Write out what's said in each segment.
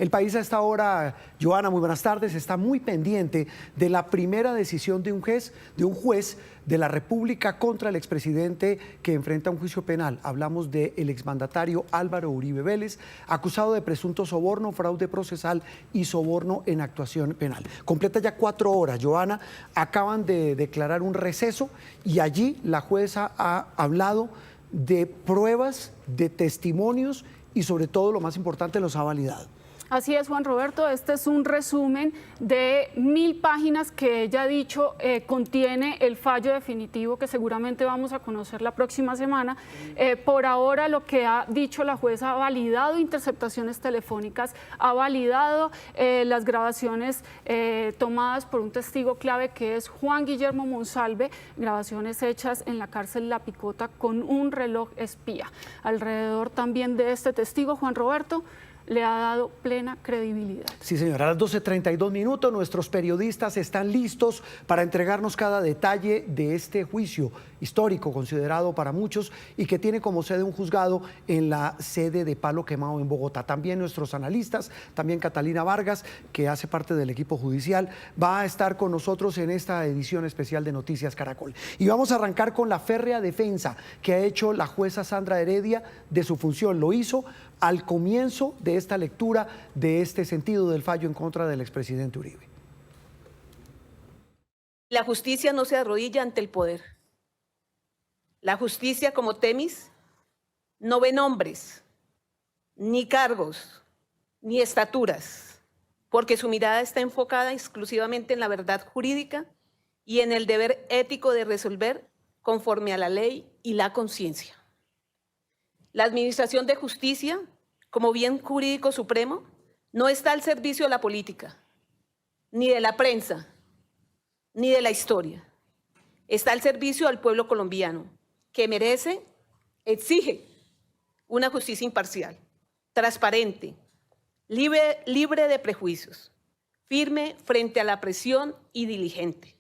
El país a esta hora, Joana, muy buenas tardes, está muy pendiente de la primera decisión de un juez de la República contra el expresidente que enfrenta un juicio penal. Hablamos del exmandatario Álvaro Uribe Vélez, acusado de presunto soborno, fraude procesal y soborno en actuación penal. Completa ya 4 horas, Joana, acaban de declarar un receso y allí la jueza ha hablado de pruebas, de testimonios y sobre todo, lo más importante, los ha validado. Así es, Juan Roberto, este es un resumen de 1000 páginas que ella ha dicho contiene el fallo definitivo que seguramente vamos a conocer la próxima semana. Por ahora lo que ha dicho la jueza ha validado interceptaciones telefónicas, ha validado las grabaciones tomadas por un testigo clave que es Juan Guillermo Monsalve, grabaciones hechas en la cárcel La Picota con un reloj espía. Alrededor también de este testigo, Juan Roberto, le ha dado plena credibilidad. Sí, señora, a las 12:32 minutos nuestros periodistas están listos para entregarnos cada detalle de este juicio histórico, considerado para muchos, y que tiene como sede un juzgado en la sede de Palo Quemado en Bogotá. También nuestros analistas, también Catalina Vargas, que hace parte del equipo judicial, va a estar con nosotros en esta edición especial de Noticias Caracol. Y vamos a arrancar con la férrea defensa que ha hecho la jueza Sandra Heredia de su función. Lo hizo al comienzo de esta lectura de este sentido del fallo en contra del expresidente Uribe. La justicia no se arrodilla ante el poder. La justicia, como Temis, no ve nombres, ni cargos, ni estaturas, porque su mirada está enfocada exclusivamente en la verdad jurídica y en el deber ético de resolver conforme a la ley y la conciencia. La administración de justicia, como bien jurídico supremo, no está al servicio de la política, ni de la prensa, ni de la historia. Está al servicio del pueblo colombiano, que merece, exige una justicia imparcial, transparente, libre de prejuicios, firme frente a la presión y diligente.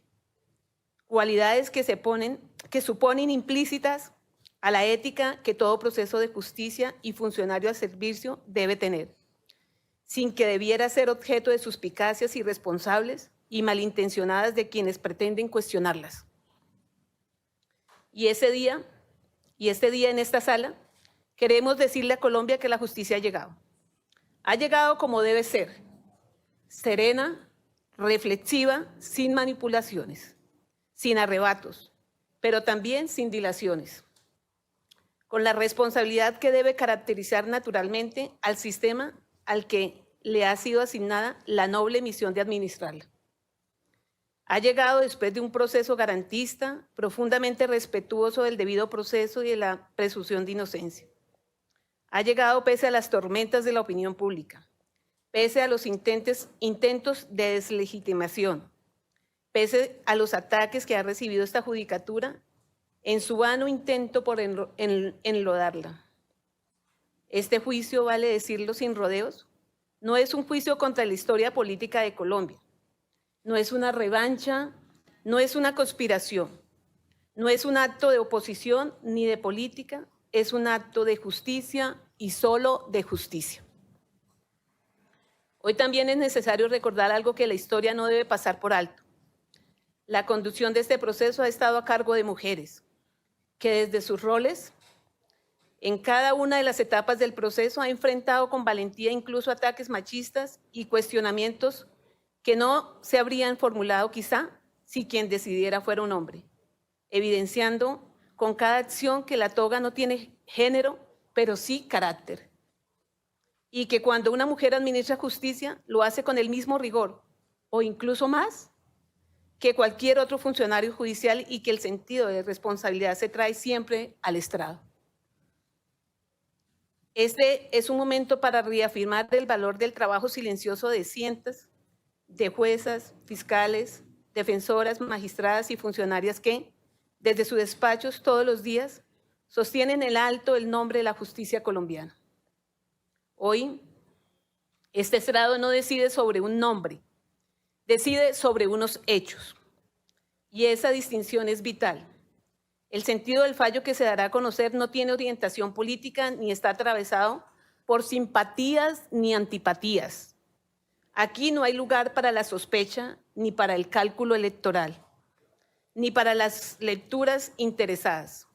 Cualidades que suponen implícitas a la ética que todo proceso de justicia y funcionario al servicio debe tener, sin que debiera ser objeto de suspicacias irresponsables y malintencionadas de quienes pretenden cuestionarlas. Y este día en esta sala, queremos decirle a Colombia que la justicia ha llegado. Ha llegado como debe ser, serena, reflexiva, sin manipulaciones, sin arrebatos, pero también sin dilaciones, con la responsabilidad que debe caracterizar naturalmente al sistema al que le ha sido asignada la noble misión de administrarla. Ha llegado después de un proceso garantista, profundamente respetuoso del debido proceso y de la presunción de inocencia. Ha llegado pese a las tormentas de la opinión pública, pese a los intentos de deslegitimación, pese a los ataques que ha recibido esta judicatura en su vano intento por enlodarla. Este juicio, vale decirlo sin rodeos, no es un juicio contra la historia política de Colombia, no es una revancha, no es una conspiración, no es un acto de oposición ni de política, es un acto de justicia y solo de justicia. Hoy también es necesario recordar algo que la historia no debe pasar por alto. La conducción de este proceso ha estado a cargo de mujeres, que desde sus roles, en cada una de las etapas del proceso, ha enfrentado con valentía incluso ataques machistas y cuestionamientos que no se habrían formulado quizá si quien decidiera fuera un hombre, evidenciando con cada acción que la toga no tiene género, pero sí carácter, y que cuando una mujer administra justicia lo hace con el mismo rigor o incluso más que cualquier otro funcionario judicial y que el sentido de responsabilidad se trae siempre al estrado. Este es un momento para reafirmar el valor del trabajo silencioso de cientos de juezas, fiscales, defensoras, magistradas y funcionarias que, desde sus despachos todos los días, sostienen en alto el nombre de la justicia colombiana. Hoy, este estrado no decide sobre un nombre, decide sobre unos hechos. Y esa distinción es vital. El sentido del fallo que se dará a conocer no tiene orientación política ni está atravesado por simpatías ni antipatías. Aquí no hay lugar para la sospecha ni para el cálculo electoral, ni para las lecturas interesadas.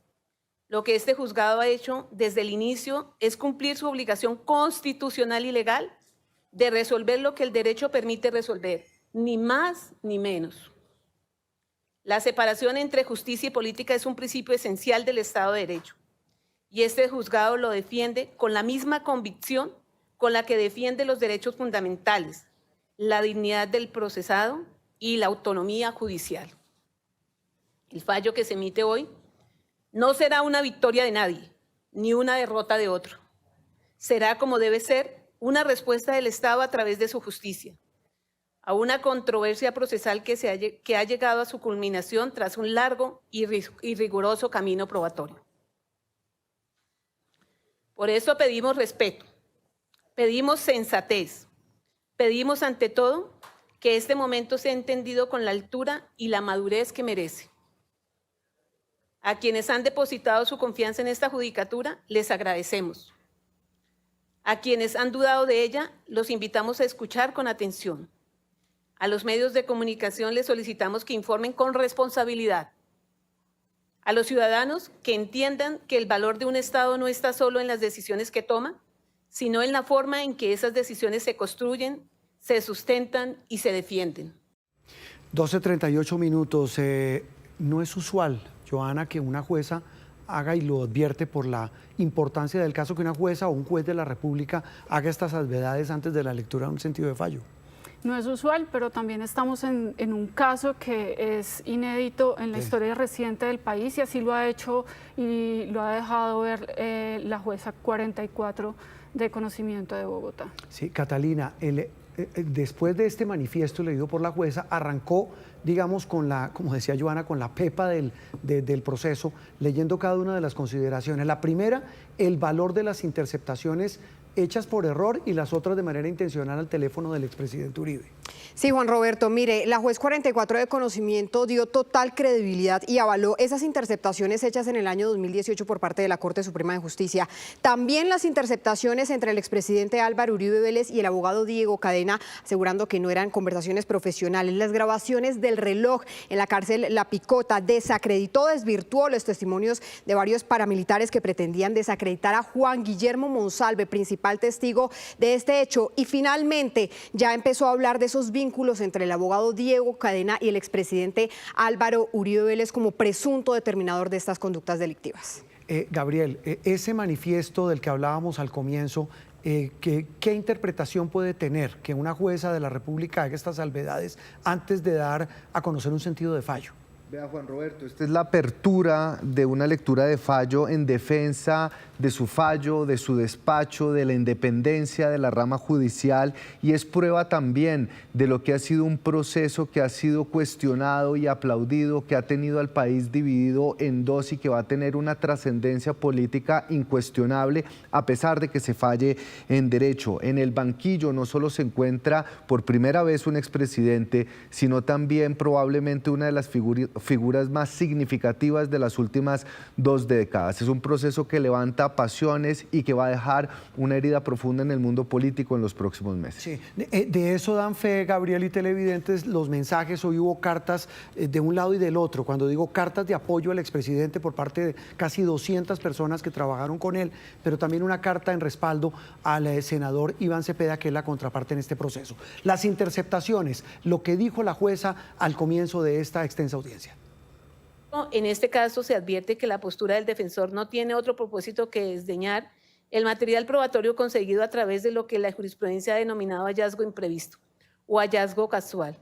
Lo que este juzgado ha hecho desde el inicio es cumplir su obligación constitucional y legal de resolver lo que el derecho permite resolver, ni más ni menos. La separación entre justicia y política es un principio esencial del Estado de Derecho, y este juzgado lo defiende con la misma convicción con la que defiende los derechos fundamentales, la dignidad del procesado y la autonomía judicial. El fallo que se emite hoy no será una victoria de nadie, ni una derrota de otro. Será, como debe ser, una respuesta del Estado a través de su justicia a una controversia procesal que ha llegado a su culminación tras un largo y riguroso camino probatorio. Por eso pedimos respeto, pedimos sensatez, pedimos ante todo que este momento sea entendido con la altura y la madurez que merece. A quienes han depositado su confianza en esta judicatura, les agradecemos. A quienes han dudado de ella, los invitamos a escuchar con atención. A los medios de comunicación les solicitamos que informen con responsabilidad. A los ciudadanos que entiendan que el valor de un Estado no está solo en las decisiones que toma, sino en la forma en que esas decisiones se construyen, se sustentan y se defienden. 12:38 minutos. No es usual, Johanna, que una jueza haga, y lo advierte por la importancia del caso, que una jueza o un juez de la República haga estas salvedades antes de la lectura de un sentido de fallo. No es usual, pero también estamos en un caso que es inédito en la historia reciente del país, y así lo ha hecho y lo ha dejado ver la jueza 44 de conocimiento de Bogotá. Sí, Catalina, después de este manifiesto leído por la jueza, arrancó, digamos, con la, como decía Johanna, con la pepa del proceso, leyendo cada una de las consideraciones. La primera, el valor de las interceptaciones hechas por error y las otras de manera intencional al teléfono del expresidente Uribe. Sí, Juan Roberto, mire, la juez 44 de conocimiento dio total credibilidad y avaló esas interceptaciones hechas en el año 2018 por parte de la Corte Suprema de Justicia. También las interceptaciones entre el expresidente Álvaro Uribe Vélez y el abogado Diego Cadena, asegurando que no eran conversaciones profesionales. Las grabaciones del reloj en la cárcel La Picota desacreditó, desvirtuó los testimonios de varios paramilitares que pretendían desacreditar a Juan Guillermo Monsalve, principal testigo de este hecho. Y finalmente ya empezó a hablar de esos vínculos entre el abogado Diego Cadena y el expresidente Álvaro Uribe Vélez como presunto determinador de estas conductas delictivas. Gabriel, ese manifiesto del que hablábamos al comienzo, ¿qué interpretación puede tener que una jueza de la República haga estas salvedades antes de dar a conocer un sentido de fallo? Vea, Juan Roberto, esta es la apertura de una lectura de fallo en defensa de su fallo, de su despacho, de la independencia de la rama judicial, y es prueba también de lo que ha sido un proceso que ha sido cuestionado y aplaudido, que ha tenido al país dividido en dos y que va a tener una trascendencia política incuestionable a pesar de que se falle en derecho. En el banquillo no solo se encuentra por primera vez un expresidente, sino también probablemente una de las figuras más significativas de las últimas 2 décadas. Es un proceso que levanta pasiones y que va a dejar una herida profunda en el mundo político en los próximos meses. Sí, de eso dan fe, Gabriel y televidentes, los mensajes. Hoy hubo cartas de un lado y del otro. Cuando digo cartas de apoyo al expresidente por parte de casi 200 personas que trabajaron con él, pero también una carta en respaldo al senador Iván Cepeda, que es la contraparte en este proceso. Las interceptaciones, lo que dijo la jueza al comienzo de esta extensa audiencia. En este caso se advierte que la postura del defensor no tiene otro propósito que desdeñar el material probatorio conseguido a través de lo que la jurisprudencia ha denominado hallazgo imprevisto o hallazgo casual,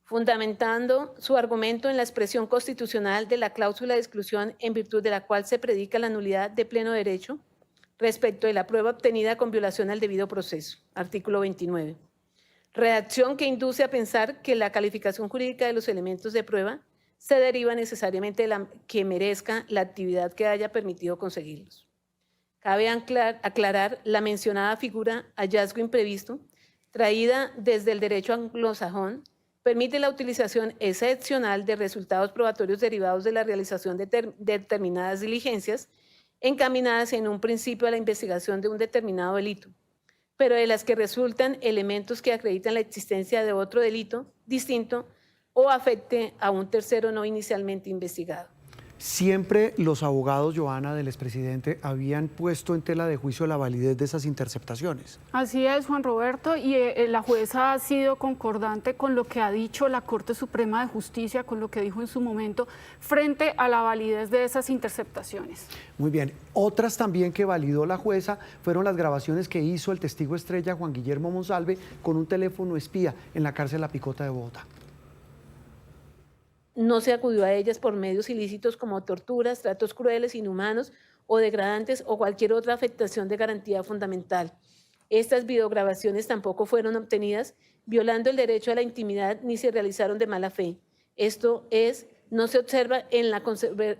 fundamentando su argumento en la expresión constitucional de la cláusula de exclusión en virtud de la cual se predica la nulidad de pleno derecho respecto de la prueba obtenida con violación al debido proceso, artículo 29. Redacción que induce a pensar que la calificación jurídica de los elementos de prueba se deriva necesariamente de la que merezca la actividad que haya permitido conseguirlos. Cabe aclarar la mencionada figura hallazgo imprevisto, traída desde el derecho anglosajón, permite la utilización excepcional de resultados probatorios derivados de la realización de determinadas diligencias encaminadas en un principio a la investigación de un determinado delito, pero de las que resultan elementos que acreditan la existencia de otro delito distinto o afecte a un tercero no inicialmente investigado. Siempre los abogados, Johanna, del expresidente habían puesto en tela de juicio la validez de esas interceptaciones. Así es, Juan Roberto, y la jueza ha sido concordante con lo que ha dicho la Corte Suprema de Justicia, con lo que dijo en su momento, frente a la validez de esas interceptaciones. Muy bien. Otras también que validó la jueza fueron las grabaciones que hizo el testigo estrella Juan Guillermo Monsalve con un teléfono espía en la cárcel La Picota de Bogotá. No se acudió a ellas por medios ilícitos como torturas, tratos crueles, inhumanos o degradantes o cualquier otra afectación de garantía fundamental. Estas videograbaciones tampoco fueron obtenidas violando el derecho a la intimidad ni se realizaron de mala fe. Esto es, no se observa en la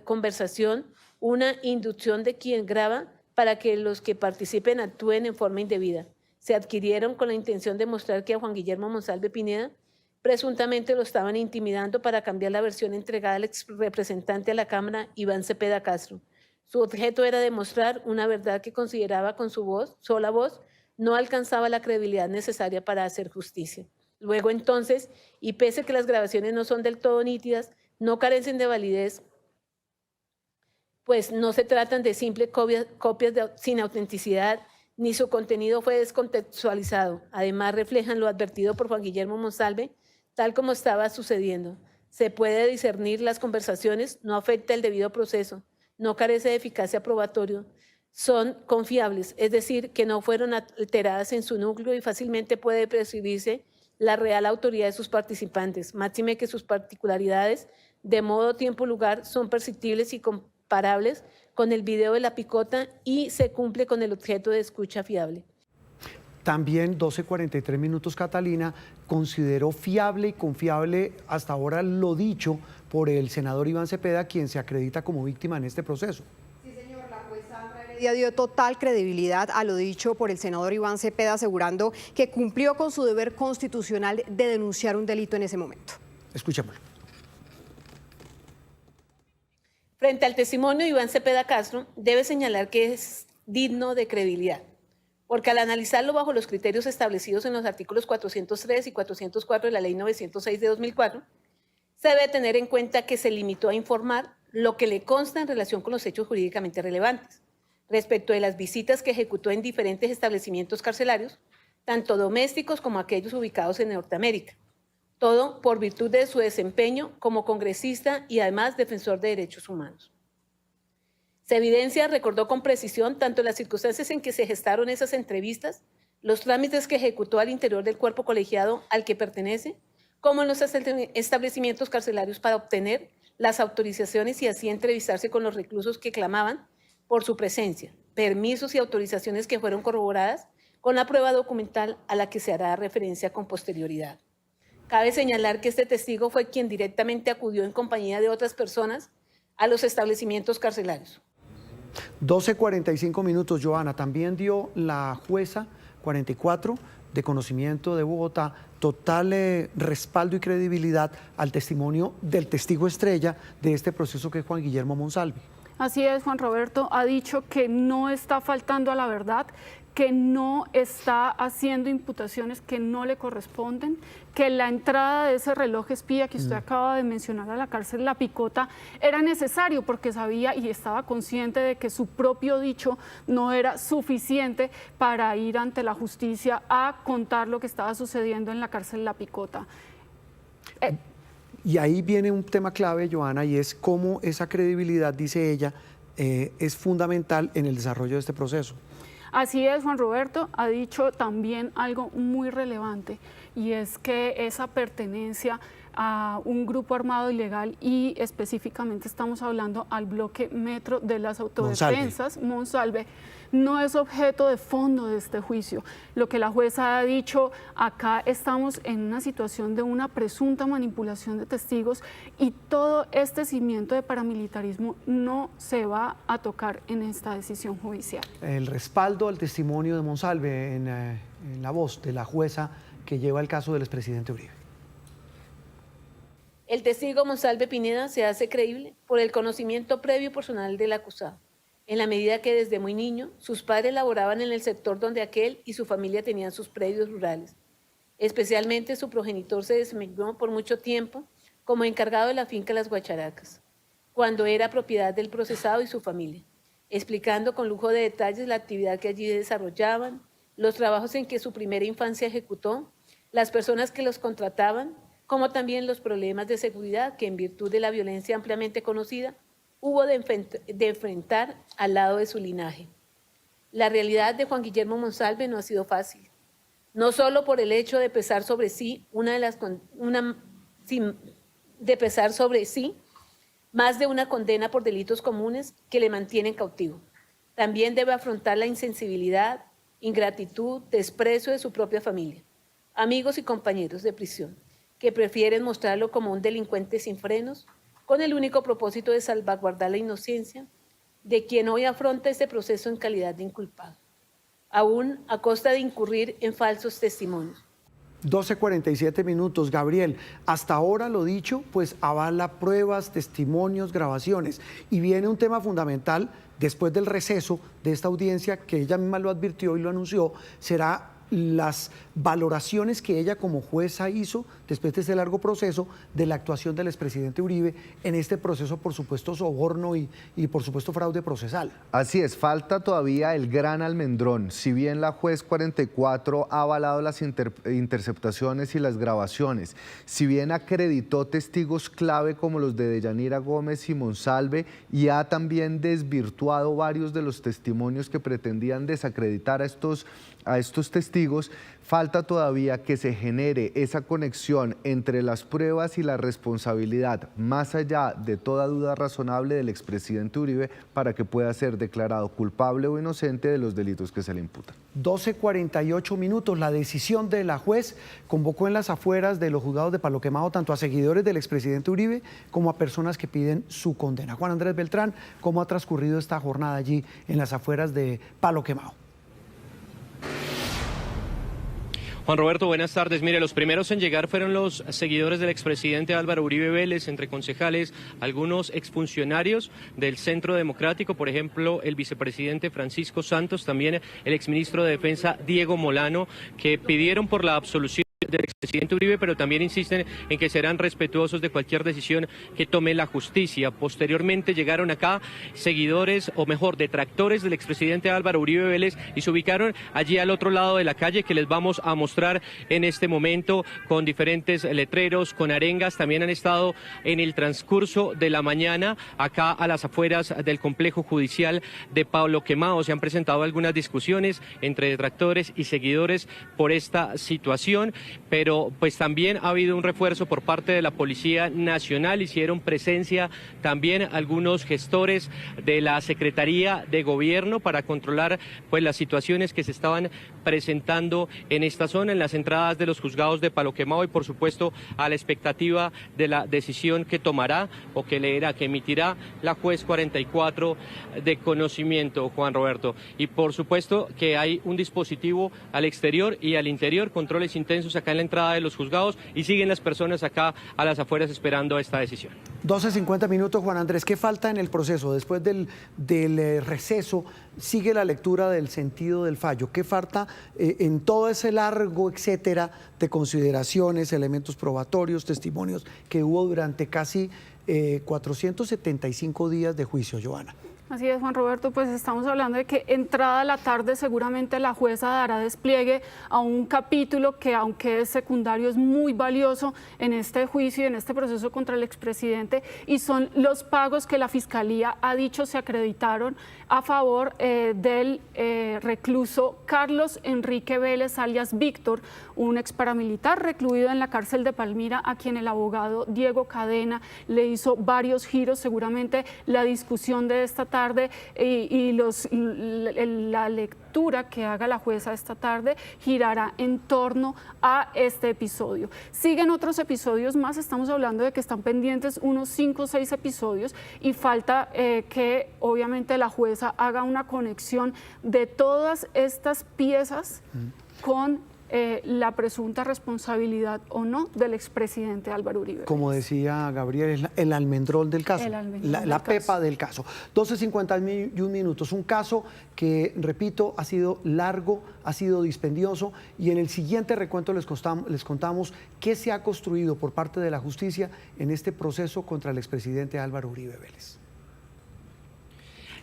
conversación una inducción de quien graba para que los que participen actúen en forma indebida. Se adquirieron con la intención de mostrar que a Juan Guillermo Monsalve Pineda presuntamente lo estaban intimidando para cambiar la versión entregada al ex representante a la Cámara, Iván Cepeda Castro. Su objeto era demostrar una verdad que consideraba con su sola voz, no alcanzaba la credibilidad necesaria para hacer justicia. Luego entonces, y pese a que las grabaciones no son del todo nítidas, no carecen de validez, pues no se tratan de simples copias sin autenticidad, ni su contenido fue descontextualizado. Además, reflejan lo advertido por Juan Guillermo Monsalve, tal como estaba sucediendo. Se puede discernir las conversaciones, no afecta el debido proceso, no carece de eficacia probatoria, son confiables, es decir, que no fueron alteradas en su núcleo y fácilmente puede percibirse la real autoridad de sus participantes, máxime que sus particularidades de modo, tiempo, lugar son perceptibles y comparables con el video de La Picota y se cumple con el objeto de escucha fiable. También 12:43 minutos, Catalina, consideró fiable y confiable hasta ahora lo dicho por el senador Iván Cepeda, quien se acredita como víctima en este proceso. Sí, señor, la jueza Andrea Heredia dio total credibilidad a lo dicho por el senador Iván Cepeda, asegurando que cumplió con su deber constitucional de denunciar un delito en ese momento. Escuchémoslo. Frente al testimonio de Iván Cepeda Castro, debe señalar que es digno de credibilidad, porque al analizarlo bajo los criterios establecidos en los artículos 403 y 404 de la Ley 906 de 2004, se debe tener en cuenta que se limitó a informar lo que le consta en relación con los hechos jurídicamente relevantes, respecto de las visitas que ejecutó en diferentes establecimientos carcelarios, tanto domésticos como aquellos ubicados en Norteamérica. Todo por virtud de su desempeño como congresista y además defensor de derechos humanos. Se evidencia, recordó con precisión, tanto las circunstancias en que se gestaron esas entrevistas, los trámites que ejecutó al interior del cuerpo colegiado al que pertenece, como en los establecimientos carcelarios para obtener las autorizaciones y así entrevistarse con los reclusos que clamaban por su presencia, permisos y autorizaciones que fueron corroboradas con la prueba documental a la que se hará referencia con posterioridad. Cabe señalar que este testigo fue quien directamente acudió en compañía de otras personas a los establecimientos carcelarios. 12:45 minutos, Johanna. También dio la jueza 44 de conocimiento de Bogotá total respaldo y credibilidad al testimonio del testigo estrella de este proceso, que es Juan Guillermo Monsalve. Así es, Juan Roberto, ha dicho que no está faltando a la verdad, que no está haciendo imputaciones que no le corresponden, que la entrada de ese reloj espía que usted acaba de mencionar a la cárcel La Picota era necesario porque sabía y estaba consciente de que su propio dicho no era suficiente para ir ante la justicia a contar lo que estaba sucediendo en la cárcel La Picota. Y ahí viene un tema clave, Johanna, y es cómo esa credibilidad, dice ella, es fundamental en el desarrollo de este proceso. Así es, Juan Roberto, ha dicho también algo muy relevante, y es que esa pertenencia a un grupo armado ilegal, y específicamente estamos hablando al bloque Metro de las Autodefensas, Monsalve, no es objeto de fondo de este juicio. Lo que la jueza ha dicho, acá estamos en una situación de una presunta manipulación de testigos y todo este cimiento de paramilitarismo no se va a tocar en esta decisión judicial. El respaldo al testimonio de Monsalve en la voz de la jueza que lleva el caso del expresidente Uribe. El testigo Monsalve Pineda se hace creíble por el conocimiento previo y personal del acusado, en la medida que desde muy niño sus padres laboraban en el sector donde aquel y su familia tenían sus predios rurales. Especialmente su progenitor se desempeñó por mucho tiempo como encargado de la finca Las Guacharacas, cuando era propiedad del procesado y su familia, explicando con lujo de detalles la actividad que allí desarrollaban, los trabajos en que su primera infancia ejecutó, las personas que los contrataban, como también los problemas de seguridad que en virtud de la violencia ampliamente conocida hubo de enfrentar al lado de su linaje. La realidad de Juan Guillermo Monsalve no ha sido fácil, no solo por el hecho de pesar sobre sí más de una condena por delitos comunes que le mantienen cautivo. También debe afrontar la insensibilidad, ingratitud, desprecio de su propia familia, amigos y compañeros de prisión, que prefieren mostrarlo como un delincuente sin frenos, con el único propósito de salvaguardar la inocencia de quien hoy afronta este proceso en calidad de inculpado, aún a costa de incurrir en falsos testimonios. 12:47 minutos. Gabriel, hasta ahora lo dicho, pues avala pruebas, testimonios, grabaciones. Y viene un tema fundamental después del receso de esta audiencia, que ella misma lo advirtió y lo anunció, será las valoraciones que ella como jueza hizo después de este largo proceso de la actuación del expresidente Uribe en este proceso, por supuesto, soborno y por supuesto fraude procesal. Así es, falta todavía el gran almendrón. Si bien la juez 44 ha avalado las interceptaciones y las grabaciones, si bien acreditó testigos clave como los de Deyanira Gómez y Monsalve y ha también desvirtuado varios de los testimonios que pretendían desacreditar a estos testigos, falta todavía que se genere esa conexión entre las pruebas y la responsabilidad, más allá de toda duda razonable del expresidente Uribe, para que pueda ser declarado culpable o inocente de los delitos que se le imputan. 12:48 minutos. La decisión de la juez convocó en las afueras de los juzgados de Palo Quemado tanto a seguidores del expresidente Uribe como a personas que piden su condena. Juan Andrés Beltrán, ¿cómo ha transcurrido esta jornada allí en las afueras de Palo Quemado? Juan Roberto, buenas tardes. Mire, los primeros en llegar fueron los seguidores del expresidente Álvaro Uribe Vélez, entre concejales, algunos exfuncionarios del Centro Democrático, por ejemplo, el vicepresidente Francisco Santos, también el exministro de Defensa Diego Molano, que pidieron por la absolución del expresidente Uribe, pero también insisten en que serán respetuosos de cualquier decisión que tome la justicia. Posteriormente llegaron acá seguidores, o mejor, detractores del expresidente Álvaro Uribe Vélez, y se ubicaron allí al otro lado de la calle, que les vamos a mostrar en este momento, con diferentes letreros, con arengas. También han estado en el transcurso de la mañana acá a las afueras del complejo judicial de Palo Quemado. Se han presentado algunas discusiones entre detractores y seguidores por esta situación, pero pues también ha habido un refuerzo por parte de la Policía Nacional. Hicieron presencia también algunos gestores de la Secretaría de Gobierno para controlar pues las situaciones que se estaban presentando en esta zona, en las entradas de los juzgados de Palo Quemado, y por supuesto a la expectativa de la decisión que tomará o que leerá, que emitirá la juez 44 de conocimiento, Juan Roberto. Y por supuesto que hay un dispositivo al exterior y al interior, controles intensos acá en la entrada de los juzgados, y siguen las personas acá a las afueras esperando esta decisión. 12:50 minutos, Juan Andrés. ¿Qué falta en el proceso? Después del receso, sigue la lectura del sentido del fallo. ¿Qué falta en todo ese largo etcétera de consideraciones, elementos probatorios, testimonios que hubo durante casi 475 días de juicio, Joana? Así es, Juan Roberto, pues estamos hablando de que entrada la tarde seguramente la jueza dará despliegue a un capítulo que, aunque es secundario, es muy valioso en este juicio y en este proceso contra el expresidente, y son los pagos que la Fiscalía ha dicho se acreditaron a favor del recluso Carlos Enrique Vélez, alias Víctor, un ex paramilitar recluido en la cárcel de Palmira, a quien el abogado Diego Cadena le hizo varios giros. Seguramente la discusión de esta tarde y la lectura que haga la jueza esta tarde girará en torno a este episodio. Siguen otros episodios más, estamos hablando de que están pendientes unos 5 o 6 episodios, y falta que obviamente la jueza haga una conexión de todas estas piezas con la presunta responsabilidad o no del expresidente Álvaro Uribe. Como decía Gabriel, es el almendrol del caso, la pepa del caso. 12:51 minutos, un caso que, repito, ha sido largo, ha sido dispendioso, y en el siguiente recuento les contamos qué se ha construido por parte de la justicia en este proceso contra el expresidente Álvaro Uribe Vélez.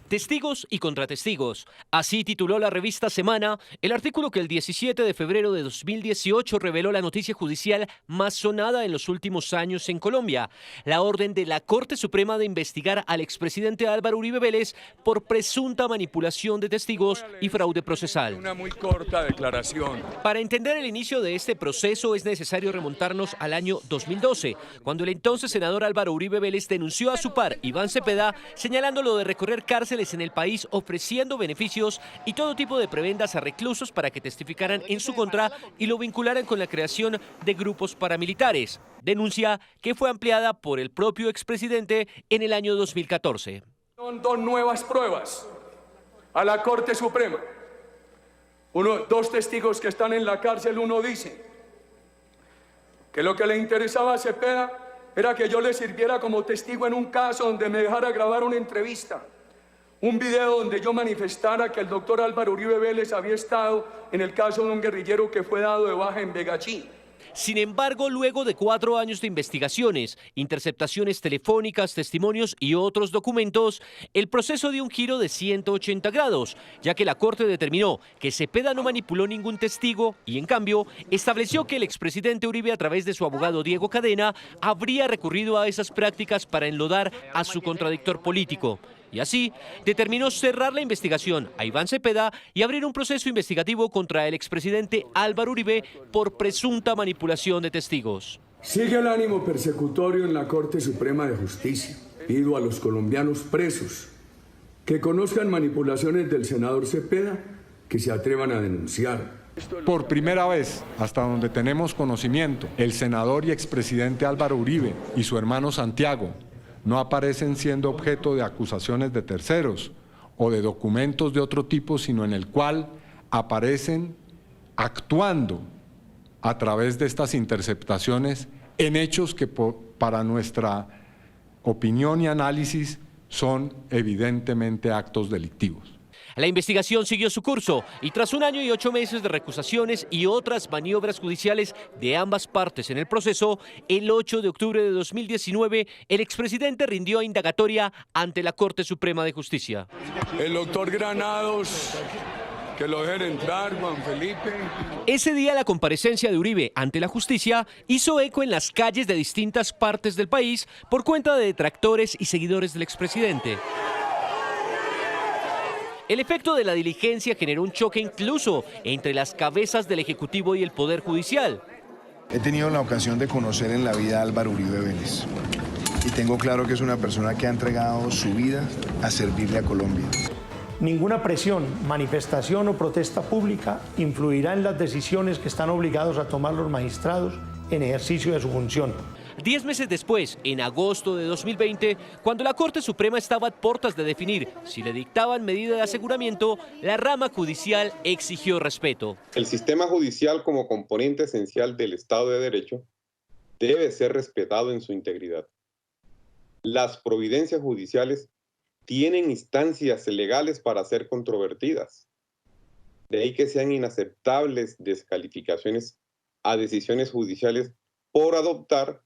Testigos y contratestigos. Así tituló la revista Semana el artículo que el 17 de febrero de 2018 reveló la noticia judicial más sonada en los últimos años en Colombia: la orden de la Corte Suprema de investigar al expresidente Álvaro Uribe Vélez por presunta manipulación de testigos y fraude procesal. Una muy corta declaración. Para entender el inicio de este proceso es necesario remontarnos al año 2012, cuando el entonces senador Álvaro Uribe Vélez denunció a su par, Iván Cepeda, señalándolo de recorrer cárceles en el país, ofreciendo beneficios y todo tipo de prebendas a reclusos para que testificaran en su contra y lo vincularan con la creación de grupos paramilitares. Denuncia que fue ampliada por el propio expresidente en el año 2014. Son dos nuevas pruebas a la Corte Suprema. Dos testigos que están en la cárcel, uno dice que lo que le interesaba a Cepeda era que yo le sirviera como testigo en un caso donde me dejara grabar una entrevista. Un video donde yo manifestara que el doctor Álvaro Uribe Vélez había estado en el caso de un guerrillero que fue dado de baja en Begachí. Sin embargo, luego de 4 años de investigaciones, interceptaciones telefónicas, testimonios y otros documentos, el proceso dio un giro de 180 grados, ya que la Corte determinó que Cepeda no manipuló ningún testigo y, en cambio, estableció que el expresidente Uribe, a través de su abogado Diego Cadena, habría recurrido a esas prácticas para enlodar a su contradictor político. Y así determinó cerrar la investigación a Iván Cepeda y abrir un proceso investigativo contra el expresidente Álvaro Uribe por presunta manipulación de testigos. Sigue el ánimo persecutorio en la Corte Suprema de Justicia. Pido a los colombianos presos que conozcan manipulaciones del senador Cepeda, que se atrevan a denunciar. Por primera vez, hasta donde tenemos conocimiento, el senador y expresidente Álvaro Uribe y su hermano Santiago no aparecen siendo objeto de acusaciones de terceros o de documentos de otro tipo, sino en el cual aparecen actuando a través de estas interceptaciones en hechos que para nuestra opinión y análisis son evidentemente actos delictivos. La investigación siguió su curso y tras 1 año y 8 meses de recusaciones y otras maniobras judiciales de ambas partes en el proceso, el 8 de octubre de 2019, el expresidente rindió indagatoria ante la Corte Suprema de Justicia. El doctor Granados, que lo dejen entrar, Juan Felipe. Ese día la comparecencia de Uribe ante la justicia hizo eco en las calles de distintas partes del país por cuenta de detractores y seguidores del expresidente. El efecto de la diligencia generó un choque incluso entre las cabezas del Ejecutivo y el Poder Judicial. He tenido la ocasión de conocer en la vida a Álvaro Uribe Vélez y tengo claro que es una persona que ha entregado su vida a servirle a Colombia. Ninguna presión, manifestación o protesta pública influirá en las decisiones que están obligados a tomar los magistrados en ejercicio de su función. 10 meses después, en agosto de 2020, cuando la Corte Suprema estaba a puertas de definir si le dictaban medida de aseguramiento, la rama judicial exigió respeto. El sistema judicial, como componente esencial del Estado de Derecho, debe ser respetado en su integridad. Las providencias judiciales tienen instancias legales para ser controvertidas. De ahí que sean inaceptables descalificaciones a decisiones judiciales por adoptar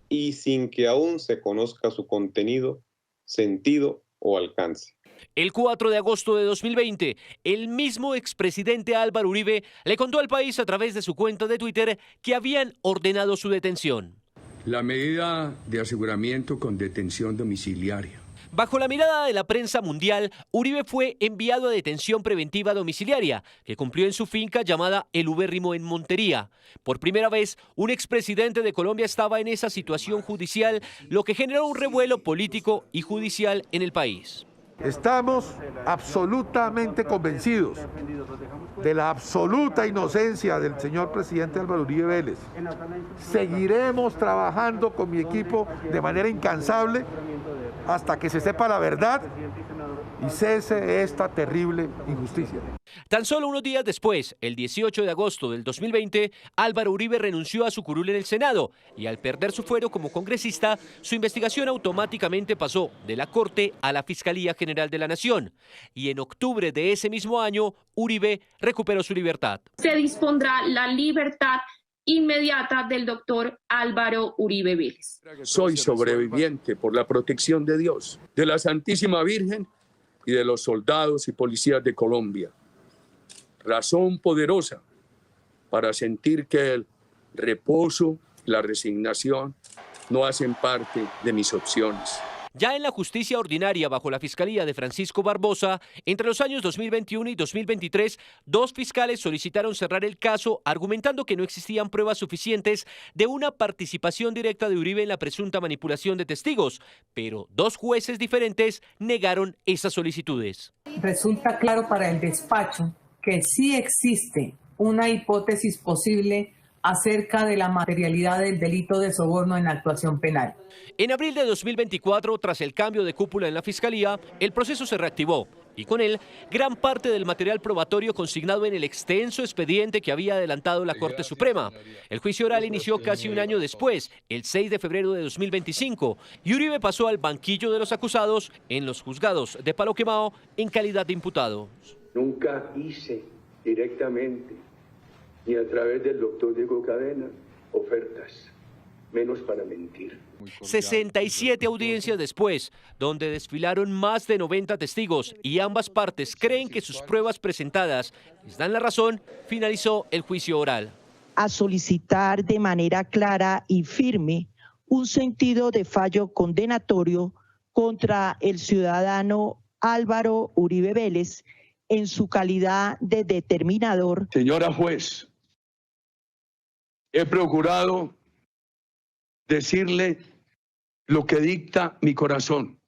y sin que aún se conozca su contenido, sentido o alcance. El 4 de agosto de 2020, el mismo expresidente Álvaro Uribe le contó al país a través de su cuenta de Twitter que habían ordenado su detención. La medida de aseguramiento con detención domiciliaria. Bajo la mirada de la prensa mundial, Uribe fue enviado a detención preventiva domiciliaria, que cumplió en su finca llamada El Ubérrimo en Montería. Por primera vez, un expresidente de Colombia estaba en esa situación judicial, lo que generó un revuelo político y judicial en el país. Estamos absolutamente convencidos de la absoluta inocencia del señor presidente Álvaro Uribe Vélez. Seguiremos trabajando con mi equipo de manera incansable hasta que se sepa la verdad y cese esta terrible injusticia. Tan solo unos días después, el 18 de agosto del 2020, Álvaro Uribe renunció a su curul en el Senado y al perder su fuero como congresista, su investigación automáticamente pasó de la Corte a la Fiscalía General de la Nación. Y en octubre de ese mismo año, Uribe recuperó su libertad. Se dispondrá la libertad inmediata del doctor Álvaro Uribe Vélez. Soy sobreviviente por la protección de Dios, de la Santísima Virgen y de los soldados y policías de Colombia. Razón poderosa para sentir que el reposo, la resignación no hacen parte de mis opciones. Ya en la justicia ordinaria bajo la Fiscalía de Francisco Barbosa, entre los años 2021 y 2023, 2 fiscales solicitaron cerrar el caso argumentando que no existían pruebas suficientes de una participación directa de Uribe en la presunta manipulación de testigos, pero 2 jueces diferentes negaron esas solicitudes. Resulta claro para el despacho que sí existe una hipótesis posible acerca de la materialidad del delito de soborno en la actuación penal. En abril de 2024, tras el cambio de cúpula en la Fiscalía, el proceso se reactivó y con él gran parte del material probatorio consignado en el extenso expediente que había adelantado la Corte Suprema. El juicio oral inició casi un año después, el 6 de febrero de 2025, y Uribe pasó al banquillo de los acusados en los juzgados de Palo Quemado en calidad de imputado. Nunca hice directamente ni a través del doctor Diego Cadena ofertas, menos para mentir. 67 audiencias después, donde desfilaron más de 90 testigos y ambas partes creen que sus pruebas presentadas les dan la razón, finalizó el juicio oral. A solicitar de manera clara y firme un sentido de fallo condenatorio contra el ciudadano Álvaro Uribe Vélez en su calidad de determinador. Señora juez, he procurado decirle lo que dicta mi corazón.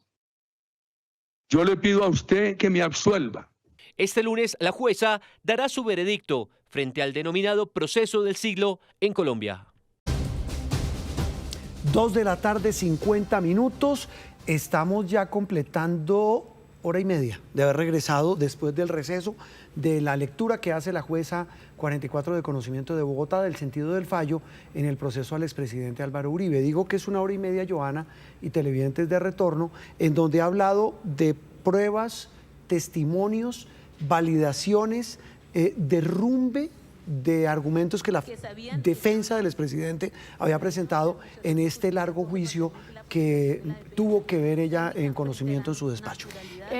Yo le pido a usted que me absuelva. Este lunes la jueza dará su veredicto frente al denominado proceso del siglo en Colombia. 2 de la tarde, 50 minutos. Estamos ya completando hora y media de haber regresado después del receso de la lectura que hace la jueza 44 de conocimiento de Bogotá del sentido del fallo en el proceso al expresidente Álvaro Uribe. Digo que es una hora y media, Johanna, y televidentes de retorno, en donde ha hablado de pruebas, testimonios, validaciones, derrumbe de argumentos que la defensa del expresidente había presentado en este largo juicio que tuvo que ver ella en conocimiento en su despacho.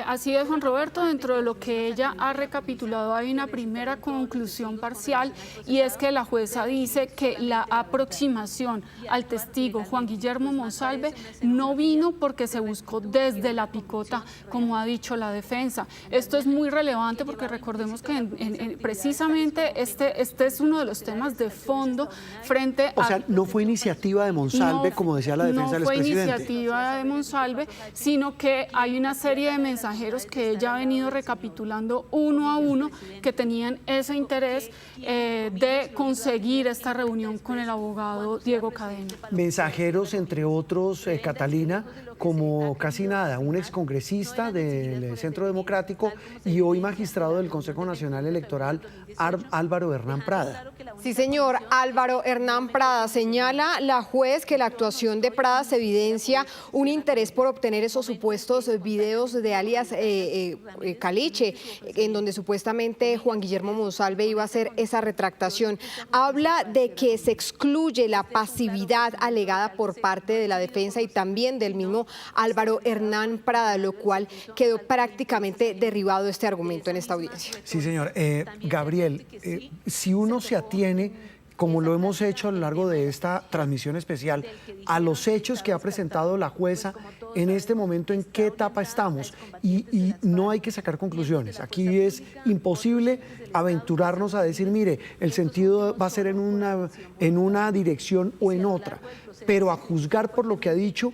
Así es, Juan Roberto, dentro de lo que ella ha recapitulado hay una primera conclusión parcial, y es que la jueza dice que la aproximación al testigo Juan Guillermo Monsalve no vino porque se buscó desde la picota, como ha dicho la defensa. Esto es muy relevante porque recordemos que precisamente este es uno de los temas de fondo frente a... O sea, no fue iniciativa de Monsalve, como decía la defensa del expresidente. No fue iniciativa de Monsalve, sino que hay una serie de mensajeros que ella ha venido recapitulando uno a uno que tenían ese interés de conseguir esta reunión con el abogado Diego Cadena. Mensajeros, entre otros, Catalina, como casi nada, un excongresista del Centro Democrático y hoy magistrado del Consejo Nacional Electoral, Álvaro Hernán Prada. Sí, señor. Álvaro Hernán Prada. Señala la juez que la actuación de Prada se evidencia un interés por obtener esos supuestos videos de alias Caliche, en donde supuestamente Juan Guillermo Monsalve iba a hacer esa retractación. Habla de que se excluye la pasividad alegada por parte de la defensa y también del mismo Álvaro Hernán Prada, lo cual quedó prácticamente derribado este argumento en esta audiencia. Sí, señor. Gabriel, si uno se atiene, como lo hemos hecho a lo largo de esta transmisión especial, a los hechos que ha presentado la jueza, en este momento, ¿en qué etapa estamos? Y no hay que sacar conclusiones. Aquí es imposible aventurarnos a decir, mire, el sentido va a ser en una dirección o en otra. Pero a juzgar por lo que ha dicho,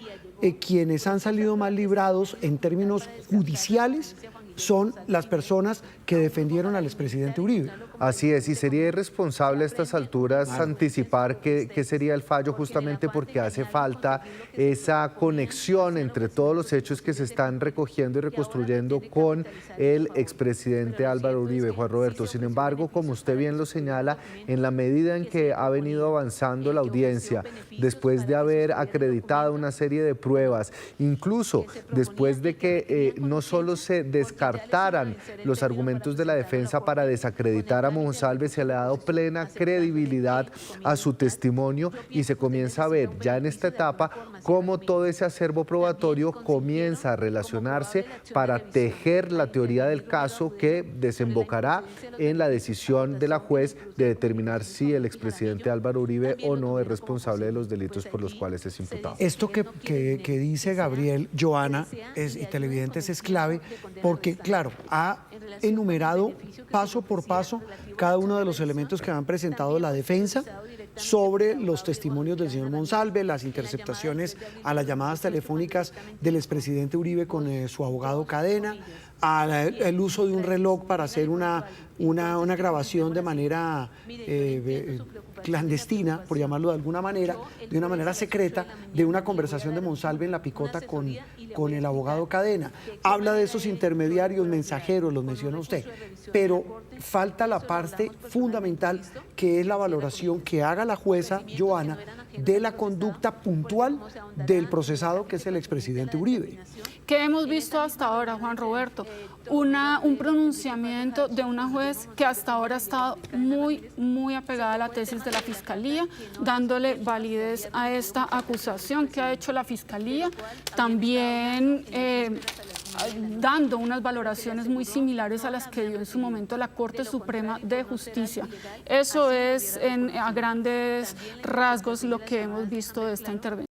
quienes han salido más librados en términos judiciales son las personas que defendieron al expresidente Uribe. Así es, y sería irresponsable a estas alturas anticipar qué sería el fallo, justamente porque hace falta esa conexión entre todos los hechos que se están recogiendo y reconstruyendo con el expresidente Álvaro Uribe, Juan Roberto. Sin embargo, como usted bien lo señala, en la medida en que ha venido avanzando la audiencia, después de haber acreditado una serie de pruebas, incluso después de que no solo se descartaran los argumentos de la defensa para desacreditar a Monsalve, se le ha dado plena credibilidad a su testimonio y se comienza a ver ya en esta etapa cómo todo ese acervo probatorio comienza a relacionarse para tejer la teoría del caso que desembocará en la decisión de la juez de determinar si el expresidente Álvaro Uribe o no es responsable de los delitos por los cuales es imputado. Esto que dice Gabriel, Joana y televidentes es clave porque, claro, ha enumerado paso por paso cada uno de los elementos que han presentado la defensa sobre los testimonios del señor Monsalve, las interceptaciones a las llamadas telefónicas del expresidente Uribe con su abogado Cadena, el uso de un reloj para hacer una grabación de manera clandestina, por llamarlo de alguna manera, de una manera secreta, de una conversación de Monsalve en la picota con el abogado Cadena. Habla de esos intermediarios, mensajeros, los menciona usted, pero falta la parte fundamental que es la valoración que haga la jueza Joana de la conducta puntual del procesado, que es el expresidente Uribe. ¿Qué hemos visto hasta ahora, Juan Roberto? Un pronunciamiento de una juez que hasta ahora ha estado muy apegada a la tesis de la Fiscalía, dándole validez a esta acusación que ha hecho la Fiscalía, también dando unas valoraciones muy similares a las que dio en su momento la Corte Suprema de Justicia. Eso es a grandes rasgos lo que hemos visto de esta intervención.